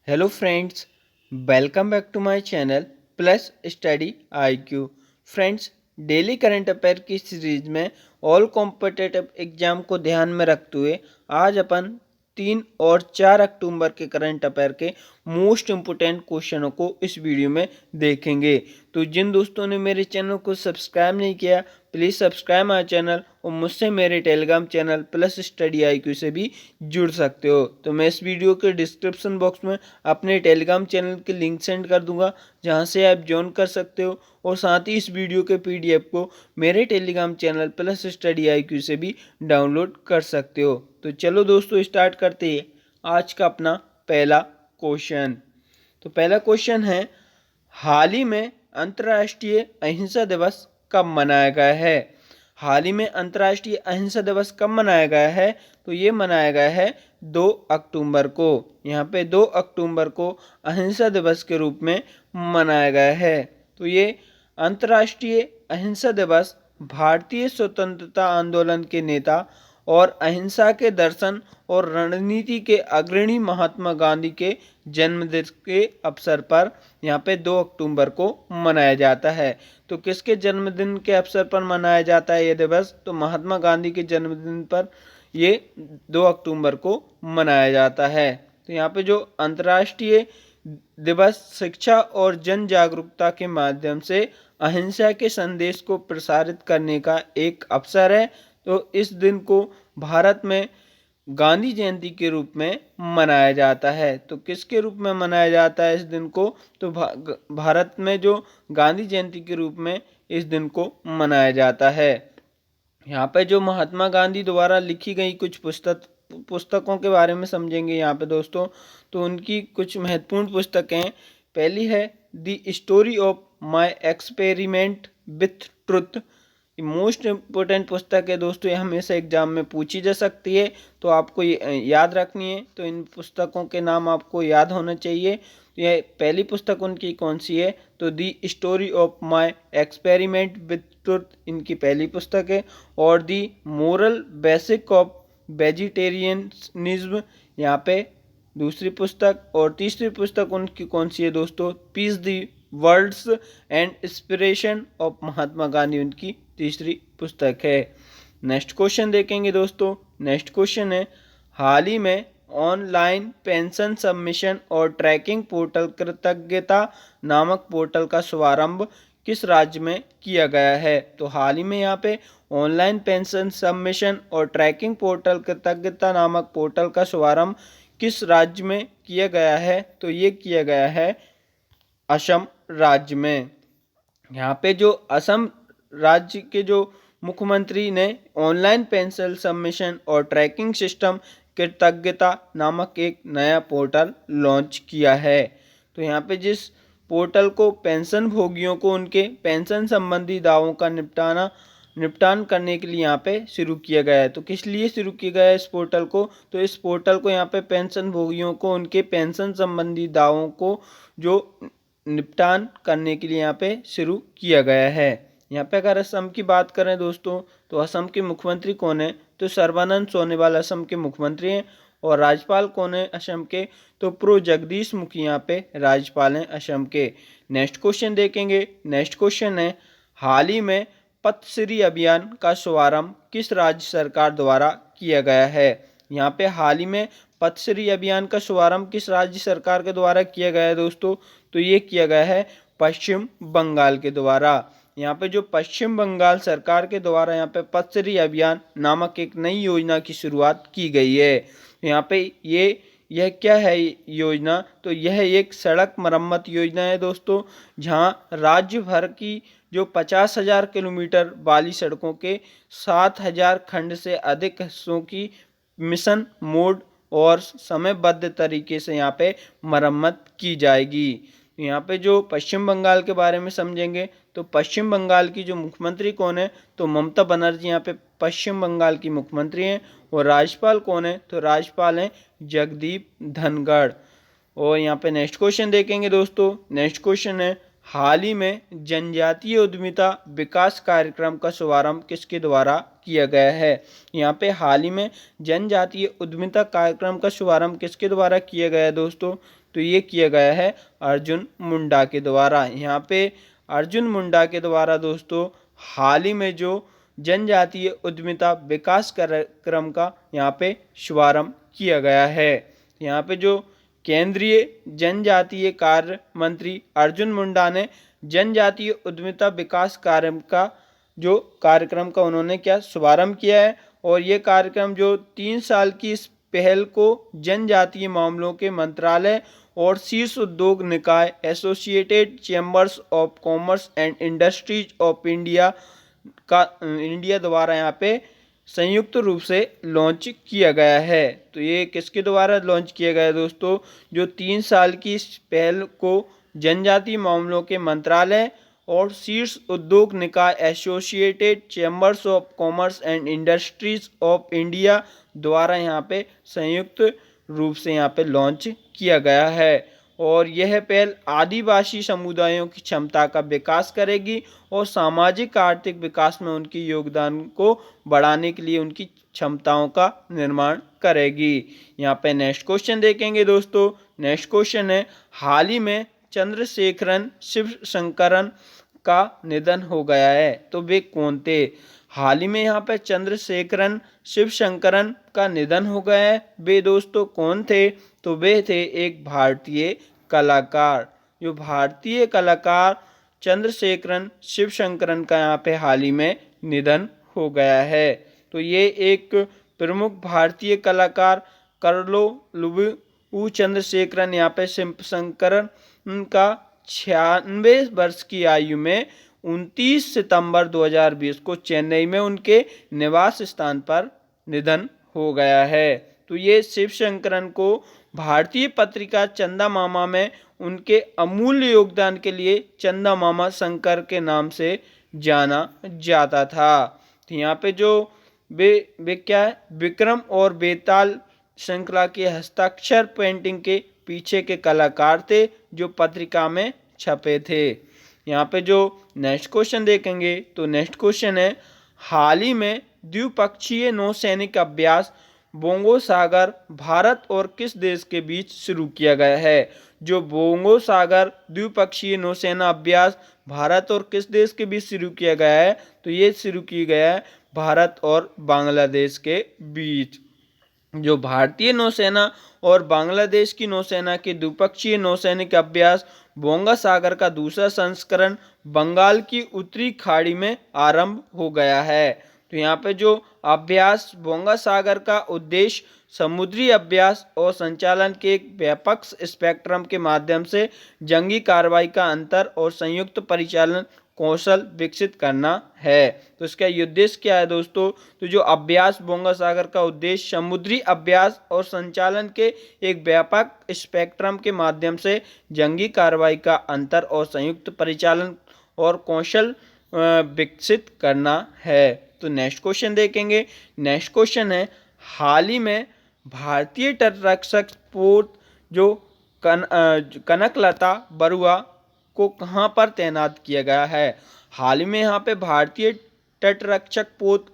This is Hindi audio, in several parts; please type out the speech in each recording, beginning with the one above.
Hello friends, welcome back to my channel plus study IQ. Friends, daily current affair की सीरीज में ऑल कॉम्पिटिटिव एग्जाम को ध्यान में रखते हुए आज अपन 3 और 4 अक्टूबर के करंट अफेयर के मोस्ट इम्पोर्टेंट क्वेश्चनों को इस वीडियो में देखेंगे। तो जिन दोस्तों ने मेरे चैनल को सब्सक्राइब नहीं किया, प्लीज़ सब्सक्राइब माय चैनल और मुझसे मेरे Telegram channel plus study IQ से भी जुड़ सकते हो। तो मैं इस वीडियो के डिस्क्रिप्शन बॉक्स में अपने टेलीग्राम चैनल की लिंक सेंड कर दूंगा, जहां से आप ज्वाइन कर सकते हो और साथ ही इस वीडियो के पीडीएफ को मेरे Telegram channel plus study IQ से भी डाउनलोड कर सकते हो। तो चलो दोस्तों, स्टार्ट करते हैं आज का अपना पहला क्वेश्चन। तो पहला क्वेश्चन है, हाल ही में अंतर्राष्ट्रीय अहिंसा दिवस कब मनाया गया है? हाल ही में अंतर्राष्ट्रीय अहिंसा दिवस कब मनाया गया है? तो ये मनाया गया है 2 अक्टूबर को। यहाँ पे 2 अक्टूबर को अहिंसा दिवस के रूप में मनाया गया है। तो ये अंतर्राष्ट्रीय अहिंसा दिवस भारतीय स्वतंत्रता आंदोलन के नेता और अहिंसा के दर्शन और रणनीति के अग्रणी महात्मा गांधी के जन्मदिन के अवसर पर यहाँ पे 2 अक्टूबर को मनाया जाता है। तो किसके जन्मदिन के अवसर पर मनाया जाता है ये दिवस? तो महात्मा गांधी के जन्मदिन पर ये 2 अक्टूबर को मनाया जाता है। तो यहाँ पे जो अंतर्राष्ट्रीय दिवस शिक्षा और जन जागरूकता के माध्यम से अहिंसा के संदेश को प्रसारित करने का एक अवसर है। तो इस दिन को भारत में गांधी जयंती के रूप में मनाया जाता है। तो किसके रूप में मनाया जाता है इस दिन को? तो भारत में जो गांधी जयंती के रूप में इस दिन को मनाया जाता है। यहाँ पे जो महात्मा गांधी द्वारा लिखी गई कुछ पुस्तकों के बारे में समझेंगे यहाँ पे दोस्तों। तो उनकी कुछ महत्वपूर्ण पुस्तकें, पहली है the story of my experiment with truth. Most important पुस्तक है दोस्तों, ये हमेशा एग्जाम में पूछी जा सकती है, तो आपको याद रखनी है। तो इन पुस्तकों के नाम आपको याद होना चाहिए। तो ये पहली पुस्तक उनकी कौन सी है? तो the story of my experiment with truth इनकी पहली पुस्तक है। और the moral basic of vegetarianism यहाँ पे दूसरी पुस्तक। और तीसरी पुस्तक उनकी कौन सी है दोस्तों? Peace the words and inspiration of Mahatma Gandhi उनकी तीसरी पुस्तक है। नेक्स्ट क्वेश्चन देखेंगे दोस्तों। नेक्स्ट क्वेश्चन है, हाल ही में ऑनलाइन पेंशन सबमिशन और ट्रैकिंग पोर्टल कृतज्ञता नामक पोर्टल का शुभारंभ किस राज्य में किया गया है? तो हाल ही में यहाँ पे ऑनलाइन पेंशन सबमिशन और ट्रैकिंग पोर्टल कृतज्ञता नामक पोर्टल का शुभारंभ किस राज्य में किया गया है? तो ये किया गया है असम राज्य में। यहाँ पे जो असम राज्य के जो मुख्यमंत्री ने ऑनलाइन पेंशन सबमिशन और ट्रैकिंग सिस्टम कृतज्ञता नामक एक नया पोर्टल लॉन्च किया है। तो यहाँ पे जिस पोर्टल को पेंशन भोगियों को उनके पेंशन संबंधी दावों का निपटान करने के लिए यहाँ पे शुरू किया गया है। तो किस लिए शुरू किया गया है इस पोर्टल को? तो इस पोर्टल को यहाँ पे पेंशन भोगियों को उनके पेंशन संबंधी दावों को जो निपटान करने के लिए यहाँ पे शुरू किया गया है। यहाँ पे अगर असम की बात करें दोस्तों, तो असम के मुख्यमंत्री कौन है? तो सर्बानंद सोनोवाल असम के मुख्यमंत्री हैं। और राज्यपाल कौन है असम के? तो प्रो जगदीश मुखी यहाँ पे राज्यपाल हैं असम के। नेक्स्ट क्वेश्चन देखेंगे। नेक्स्ट क्वेश्चन है, हाल ही में पथश्री अभियान का शुभारंभ किस राज्य सरकार द्वारा किया गया है? यहाँ पे हाल ही में पथश्री अभियान का शुभारंभ किस राज्य सरकार के द्वारा किया गया है दोस्तों? तो ये किया गया है पश्चिम बंगाल के द्वारा। यहाँ पे जो पश्चिम बंगाल सरकार के द्वारा यहाँ पे पथश्री अभियान नामक एक नई योजना की शुरुआत की गई है। यहाँ पे यह क्या है योजना? तो यह एक सड़क मरम्मत योजना है दोस्तों, जहाँ राज्य भर की जो 50,000 किलोमीटर वाली सड़कों के 7,000 खंड से अधिक हिस्सों की मिशन मोड और समयबद्ध तरीके से यहाँ पे मरम्मत की जाएगी। यहाँ पे जो पश्चिम बंगाल के बारे में समझेंगे, तो पश्चिम बंगाल की जो मुख्यमंत्री कौन है? तो ममता बनर्जी यहाँ पे पश्चिम बंगाल की मुख्यमंत्री हैं। और राज्यपाल कौन है? तो राज्यपाल हैं जगदीप धनखड़। और यहाँ पे नेक्स्ट क्वेश्चन देखेंगे दोस्तों। नेक्स्ट क्वेश्चन है, हाल ही में जनजातीय उद्यमिता विकास कार्यक्रम का शुभारंभ किसके द्वारा किया गया है? यहाँ पे हाल ही में जनजातीय उद्यमिता कार्यक्रम का शुभारंभ किसके द्वारा किया गया है दोस्तों? तो ये किया गया है अर्जुन मुंडा के द्वारा। यहाँ पे अर्जुन मुंडा के द्वारा दोस्तों हाल ही में जो जनजातीय उद्यमिता विकास कार्यक्रम का यहाँ पे शुभारंभ किया गया है। यहाँ पे जो केंद्रीय जनजातीय कार्य मंत्री अर्जुन मुंडा ने जनजातीय उद्यमिता विकास कार्यक्रम का उन्होंने क्या शुभारंभ किया है। और ये कार्यक्रम जो 3 साल की इस पहल को जनजातीय मामलों के मंत्रालय और शीर्ष उद्योग निकाय associated chambers of commerce and industries of India द्वारा यहाँ पे संयुक्त रूप से लॉन्च किया गया है। तो ये किसके द्वारा लॉन्च किया गया है दोस्तों? जो 3 साल की इस पहल को जनजातीय मामलों के मंत्रालय और शीर्ष उद्योग निकाय associated chambers of commerce and industries of India द्वारा यहाँ पे संयुक्त रूप से यहाँ पे लॉन्च किया गया है। और यह पहल आदिवासी समुदायों की क्षमता का विकास करेगी और सामाजिक आर्थिक विकास में उनकी योगदान को बढ़ाने के लिए उनकी क्षमताओं का निर्माण करेगी। यहाँ पे नेक्स्ट क्वेश्चन देखेंगे दोस्तों। नेक्स्ट क्वेश्चन है, हाल ही में चंद्रशेखरन शिवशंकरन का निधन हो गया है, तो वे कौन थे? हाल ही में यहाँ पे चंद्रशेखरन शिवशंकरन का निधन हो गया है। वे दोस्तों कौन थे? तो वे थे एक भारतीय कलाकार। जो भारतीय कलाकार चंद्रशेखरन शिवशंकरन का यहाँ पे हाल ही में निधन हो गया है। तो ये एक प्रमुख भारतीय कलाकार कर्लोलुवु चंद्रशेखरन यहाँ पे शिवशंकरन का 96 वर्ष की आयु में 29 सितंबर 2020 को चेन्नई में उनके निवास स्थान पर निधन हो गया है। तो ये शिवशंकरन को भारतीय पत्रिका चंदा मामा में उनके अमूल्य योगदान के लिए चंदा मामा शंकर के नाम से जाना जाता था। तो यहाँ पे जो वे क्या है, विक्रम और बेताल श्रृंखला के हस्ताक्षर पेंटिंग के पीछे के कलाकार थे जो पत्रिका में छपे थे। यहाँ पे जो नेक्स्ट क्वेश्चन देखेंगे तो नेक्स्ट क्वेश्चन है, हाल ही में द्विपक्षीय नौसैनिक अभ्यास बोंगो सागर भारत और किस देश के बीच शुरू किया गया है? जो बोंगो सागर द्विपक्षीय नौसेना अभ्यास भारत और किस देश के बीच शुरू किया गया है? तो ये शुरू किया गया है भारत और बांग्लादेश के बीच। जो भारतीय नौसेना और बांग्लादेश की नौसेना के द्विपक्षीय नौसैनिक अभ्यास बोंगा सागर का दूसरा संस्करण बंगाल की उत्तरी खाड़ी में आरंभ हो गया है। तो यहाँ पे जो अभ्यास बोंगा सागर का उद्देश्य समुद्री अभ्यास और संचालन के एक व्यापक स्पेक्ट्रम के माध्यम से जंगी कार्रवाई का अंतर और संयुक्त परिचालन कौशल विकसित करना है। तो इसका उद्देश्य क्या है दोस्तों? तो जो अभ्यास बोंगा सागर का उद्देश्य समुद्री अभ्यास और संचालन के एक व्यापक स्पेक्ट्रम के माध्यम से जंगी कार्रवाई का अंतर और संयुक्त परिचालन और कौशल विकसित करना है। तो नेक्स्ट क्वेश्चन देखेंगे। नेक्स्ट क्वेश्चन है, हाल ही में भारतीय तटरक्षक पोत जो कनकलता बरुआ को कहां पर तैनात किया गया है? हाल ही में यहाँ पे भारतीय तटरक्षक पोत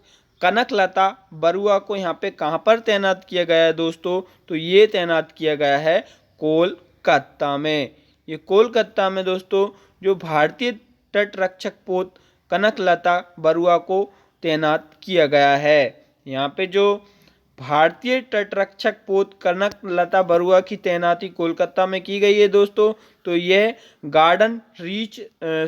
कनकलता बरुआ को यहाँ पे कहां पर तैनात किया गया है दोस्तों? तो ये तैनात किया गया है कोलकाता में। ये कोलकाता में दोस्तों जो भारतीय तटरक्षक पोत कनकलता बरुआ को तैनात किया गया है। यहाँ पे जो भारतीय तटरक्षक पोत कनकलता बरुआ की तैनाती कोलकाता में की गई है दोस्तों। तो यह garden reach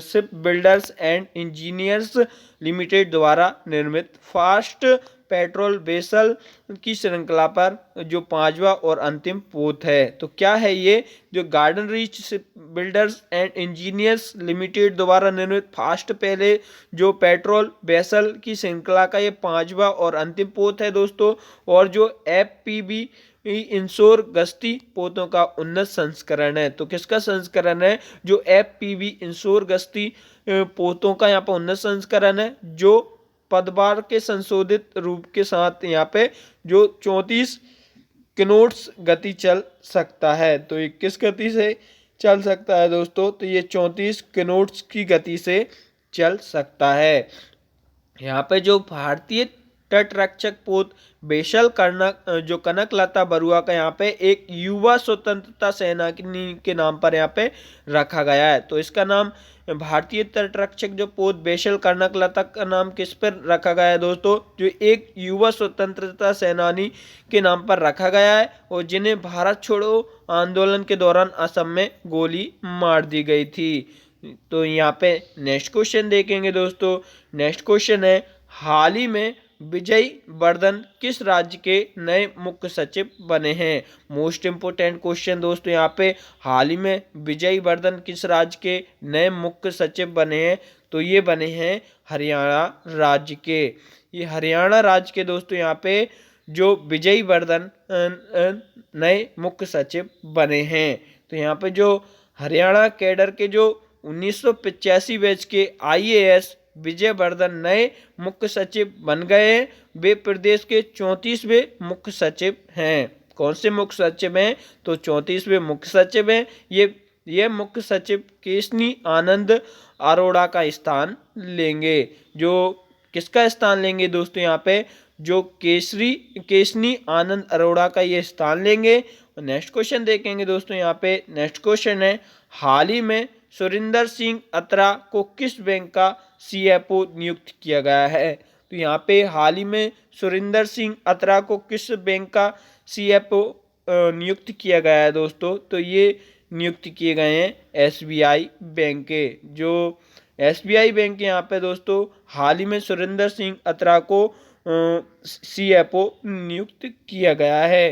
ship builders and engineers limited द्वारा निर्मित फास्ट पेट्रोल वेसल की श्रृंखला पर जो 5वां और अंतिम पोत है। तो क्या है ये? जो garden reach ship builders and engineers limited द्वारा निर्मित फास्ट पहले जो पेट्रोल वेसल की श्रृंखला का ये 5वां और अंतिम पोत है दोस्तों। और जो FPV इंश्योर गश्ती पोतों का उन्नत संस्करण है। तो किसका संस्करण है? जो FPV इंश्योर गश्ती पोतों का यहाँ पर उन्नत संस्करण है जो पदभार के संशोधित रूप के साथ यहाँ पे जो 34 किनोट्स गति चल सकता है। तो 21 गति से चल सकता है दोस्तों, तो ये 34 किलोमीटर की गति से चल सकता है। यहाँ पे जो भारतीय तटरक्षक पोत बेशल कनक जो कनकलता बरुआ का यहाँ पे एक युवा स्वतंत्रता सेनानी के नाम पर यहाँ पे रखा गया है। तो इसका नाम भारतीय तटरक्षक जो पोत बेशल कनकलता का नाम किस पर रखा गया है दोस्तों, जो एक युवा स्वतंत्रता सेनानी के नाम पर रखा गया है और जिन्हें भारत छोड़ो आंदोलन के दौरान असम में गोली मार दी गई थी। तो यहाँ पे नेक्स्ट क्वेश्चन देखेंगे दोस्तों। नेक्स्ट क्वेश्चन है, हाल ही में विजय वर्धन किस राज्य के नए मुख्य सचिव बने हैं। मोस्ट इम्पोर्टेंट क्वेश्चन दोस्तों यहाँ पे, हाल ही में विजय वर्धन किस राज्य के नए मुख्य सचिव बने हैं, तो ये बने हैं हरियाणा राज्य के। ये हरियाणा राज्य के दोस्तों यहाँ पे जो विजय वर्धन नए मुख्य सचिव बने हैं। तो यहाँ पे जो हरियाणा कैडर के जो 1985 बैच के IAS विजय वर्धन नए मुख्य सचिव बन गए हैं। वे प्रदेश के 34वें मुख्य सचिव हैं। कौन से मुख्य सचिव हैं, तो 34वें मुख्य सचिव हैं। ये मुख्य सचिव केशनी आनंद अरोड़ा का स्थान लेंगे। जो किसका स्थान लेंगे दोस्तों, यहाँ पे जो केशनी आनंद अरोड़ा का ये स्थान लेंगे। नेक्स्ट क्वेश्चन देखेंगे दोस्तों यहाँ पे। नेक्स्ट क्वेश्चन है, हाल ही में सुरिंदर सिंह अत्रा को किस बैंक का CFO नियुक्त किया गया है। तो यहाँ पे हाल ही में सुरिंदर सिंह अत्रा को किस बैंक का CFO नियुक्त किया गया है दोस्तों, तो ये नियुक्त किए गए हैं SBI बैंक के। जो SBI बैंक यहाँ पे दोस्तों हाल ही में सुरिंदर सिंह अत्रा को CFO नियुक्त किया गया है।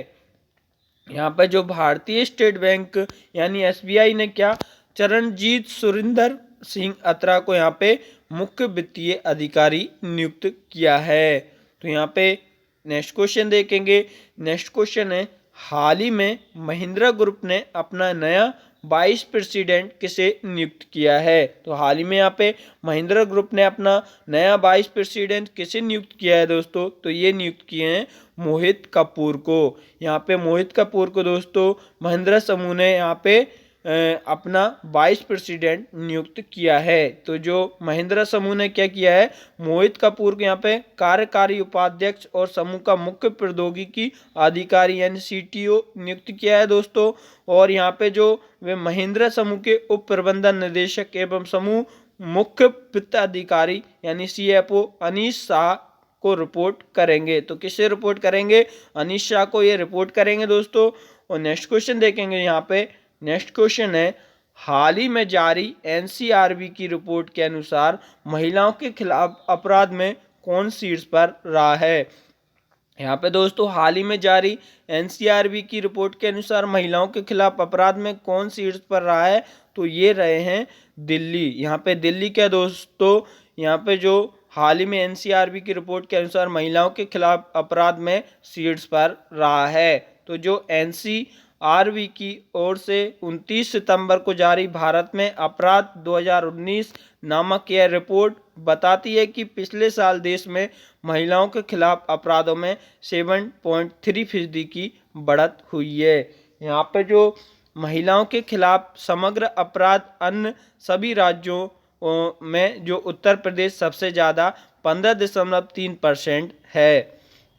यहाँ पर जो भारतीय स्टेट बैंक यानी SBI ने क्या चरणजीत सुरिंदर सिंह अत्रा को यहाँ पे मुख्य वित्तीय अधिकारी नियुक्त किया है। तो यहाँ पे नेक्स्ट क्वेश्चन देखेंगे। नेक्स्ट क्वेश्चन है, हाल ही में महिंद्रा ग्रुप ने अपना नया वाइस प्रेसिडेंट किसे नियुक्त किया है। तो हाल ही में यहाँ पे महिंद्रा ग्रुप ने अपना नया वाइस प्रेसिडेंट किसे नियुक्त किया है दोस्तों, तो ये नियुक्त किए हैं मोहित कपूर को। यहाँ पे मोहित कपूर को दोस्तों महिंद्रा समूह ने यहाँ पे अपना वाइस प्रेसिडेंट नियुक्त किया है। तो जो महिंद्रा समूह ने क्या किया है, मोहित कपूर को यहाँ पे कार्यकारी उपाध्यक्ष और समूह का मुख्य प्रौद्योगिकी अधिकारी यानी CTO नियुक्त किया है दोस्तों। और यहाँ पे जो वे महिंद्रा समूह के उप प्रबंधन निदेशक एवं समूह मुख्य वित्त अधिकारी यानी CFO अनीश शाह को रिपोर्ट करेंगे। तो किसे रिपोर्ट करेंगे, अनीश शाह को ये रिपोर्ट करेंगे दोस्तों। और नेक्स्ट क्वेश्चन देखेंगे यहाँ पे। नेक्स्ट क्वेश्चन है, हाल ही में जारी NCRB की रिपोर्ट के अनुसार महिलाओं के खिलाफ अपराध में कौन शीर्ष पर रहा है। यहाँ पे दोस्तों हाल ही में जारी NCRB की रिपोर्ट के अनुसार महिलाओं के खिलाफ अपराध में कौन शीर्ष पर रहा है, तो ये रहे हैं दिल्ली। यहाँ पे दिल्ली क्या दोस्तों, यहाँ पे जो हाल ही में NCRB की रिपोर्ट के अनुसार महिलाओं के खिलाफ अपराध में शीर्ष पर रहा है। तो जो NCRB की ओर से 29 सितंबर को जारी भारत में अपराध 2019 नामक यह रिपोर्ट बताती है कि पिछले साल देश में महिलाओं के खिलाफ अपराधों में 7.3% की बढ़त हुई है। यहाँ पे जो महिलाओं के खिलाफ समग्र अपराध अन्य सभी राज्यों में जो उत्तर प्रदेश सबसे ज़्यादा 15.3% है।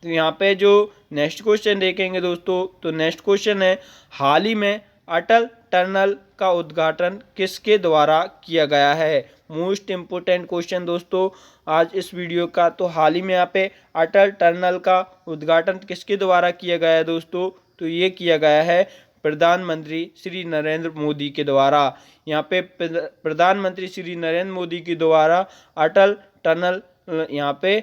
तो यहाँ पे जो नेक्स्ट क्वेश्चन देखेंगे दोस्तों, तो नेक्स्ट क्वेश्चन है, हाल ही में अटल टनल का उद्घाटन किसके द्वारा किया गया है। मोस्ट इम्पोर्टेंट क्वेश्चन दोस्तों आज इस वीडियो का। तो हाल ही में यहाँ पे अटल टनल का उद्घाटन किसके द्वारा किया गया है दोस्तों, तो ये किया गया है प्रधानमंत्री श्री नरेंद्र मोदी के द्वारा। यहाँ पे प्रधानमंत्री श्री नरेंद्र मोदी के द्वारा अटल टनल यहाँ पे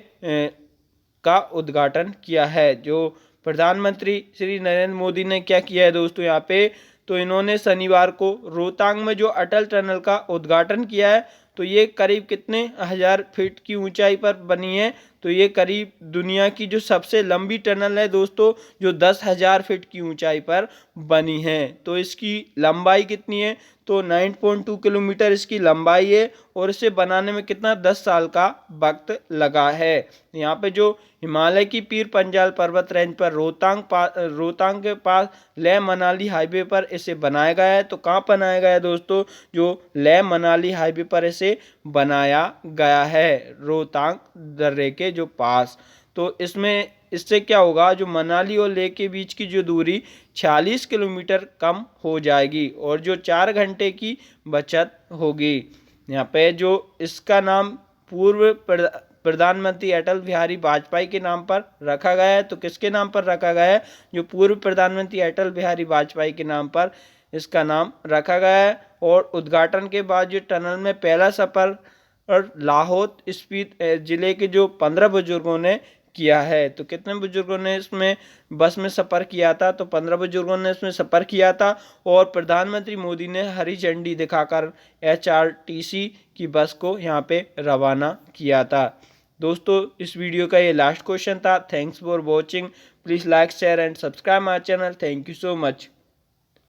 का उद्घाटन किया है। जो प्रधानमंत्री श्री नरेंद्र मोदी ने क्या किया है दोस्तों यहाँ पे, तो इन्होंने शनिवार को रोहतांग में जो अटल टनल का उद्घाटन किया है, तो ये करीब कितने 1000 फीट की ऊंचाई पर बनी है, तो ये करीब दुनिया की जो सबसे लंबी टनल है दोस्तों, जो 10,000 फीट की ऊंचाई पर बनी है। तो इसकी लंबाई कितनी है, तो 9.2 किलोमीटर इसकी लंबाई है और इसे बनाने में कितना 10 साल का वक्त लगा है। यहाँ पे जो हिमालय की पीर पंजाल पर्वत रेंज पर रोहतांग के पास लेह मनाली हाईवे पर इसे बनाया गया है। तो कहाँ बनाया गया है दोस्तों, जो लेह मनाली हाईवे पर इसे बनाया गया है, रोहतांग दर्रे के जो पास। तो इससे क्या होगा, जो मनाली और लेह के बीच की जो दूरी 46 किलोमीटर कम हो जाएगी और जो 4 घंटे की बचत होगी। यहाँ पे जो इसका नाम पूर्व प्रधानमंत्री अटल बिहारी वाजपेयी के नाम पर रखा गया है। तो किसके नाम पर रखा गया है, जो पूर्व प्रधानमंत्री अटल बिहारी वाजपेयी के नाम पर इसका नाम रखा गया है। और उद्घाटन के बाद जो टनल में पहला सफर और लाहौल स्पीति जिले के जो 15 बुजुर्गों ने किया है। तो कितने बुजुर्गों ने इसमें बस में सफ़र किया था, तो 15 बुजुर्गों ने इसमें सफ़र किया था। और प्रधानमंत्री मोदी ने हरी झंडी दिखाकर HRTC की बस को यहाँ पे रवाना किया था। दोस्तों इस वीडियो का ये लास्ट क्वेश्चन था। Thanks for watching, please like share and subscribe my channel. Thank you so much.